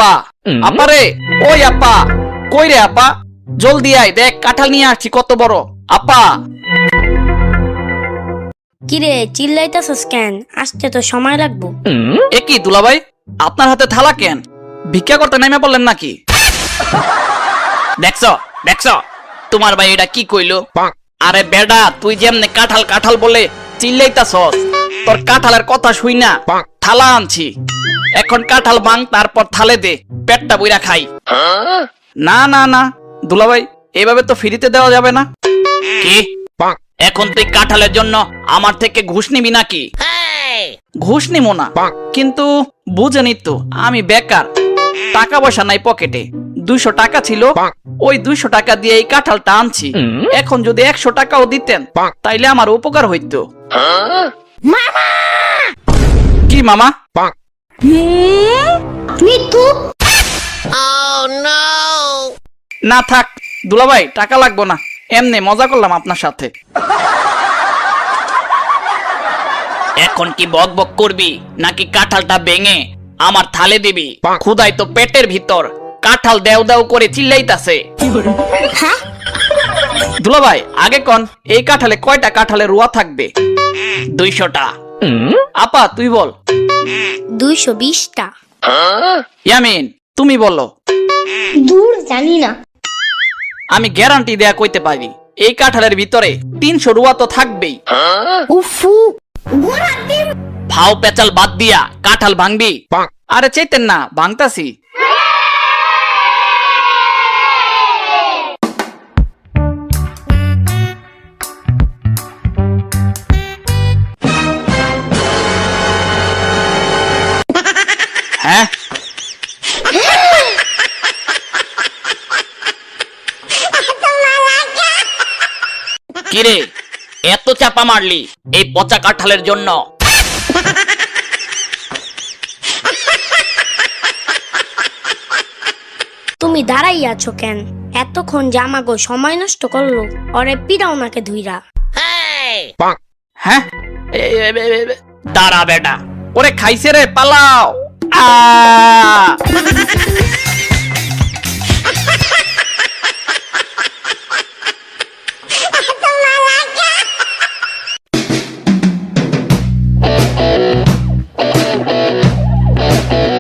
আপা আপা রে, ওই আপা, কই রে আপা, জলদি আয়, দেখ কাঁঠাল নিয়ে আসছি কত বড়। আপা কিরে চিল্লাইতাছস কেন? আসতে তো সময় লাগবো। এ কি দুলাভাই, আপনার হাতে থালা কেন? ভিক্ষা করতে নেমে পড়লেন নাকি? দেখছ দেখছ তোমার ভাই এটা কি কইলো? আরে বেডা, তুই যেমনে কাঁঠাল কাঁঠাল বলে চিল্লাইতাছস, তোর কাঁঠালের কথা শুই না থালা আনছি। এখন কাঁঠাল ভাঙ, তারপর থালে দে, পেটটা বইরা খাই। না না না দুলাভাই, এভাবে তো ফ্রিতে দেওয়া যাবে না। কি এখন তুই কাঁঠালের জন্য আমার থেকে ঘুষ নিবি নাকি? ঘুষ নিব না, কিন্তু বুঝেনি তো আমি বেকার, টাকা পয়সা নাই পকেটে। 200 টাকা ছিল, ওই 200 টাকা দিয়ে এই কাঁঠালটা আনছি। এখন যদি 100 টাকাও দিতেন তাইলে আমার উপকার হইতো। কি মামা? মৃত্যু। না থাক দুলাভাই, টাকা লাগবো না, এমনি মজা করলাম আপনার সাথে। এখন কি বক বক করবি নাকি কাঁঠালটা ভেঙে আমার থালে দিবি? খুদাই তো পেটের ভিতর কাঁঠাল দেও দেও করে চিল্লাইতাছে। দুলাভাই আগে কোন, এই কাঁঠালে কয়টা কাঁঠালের রুয়া থাকবে? 200টা। আপা তুই বল। 220টা। ইয়ামিন তুমি বলো। দূর জানি না। আমি গ্যারান্টি দেয়া কইতে পারি, এই কাঁঠালের ভিতরে 300 রুয়া তো থাকবেই। উফু। ফাও পেচাল বাদ দিয়া কাঁঠাল ভাঙবি। আরে চাইতেন না, ভাঙতাছি। হ্যাঁ কিরে, এত চাপা মারলি এই পচা কাঁঠালের জন্য? তুমি দাঁড়াই আছো কেন? এতক্ষণ জামাগো সময় নষ্ট করলো, ওরে পিরাও নাকে ধুইরা। হ্যাঁ দাঁড়া বেটা, ওরে খাইছে রে, পালাও। আ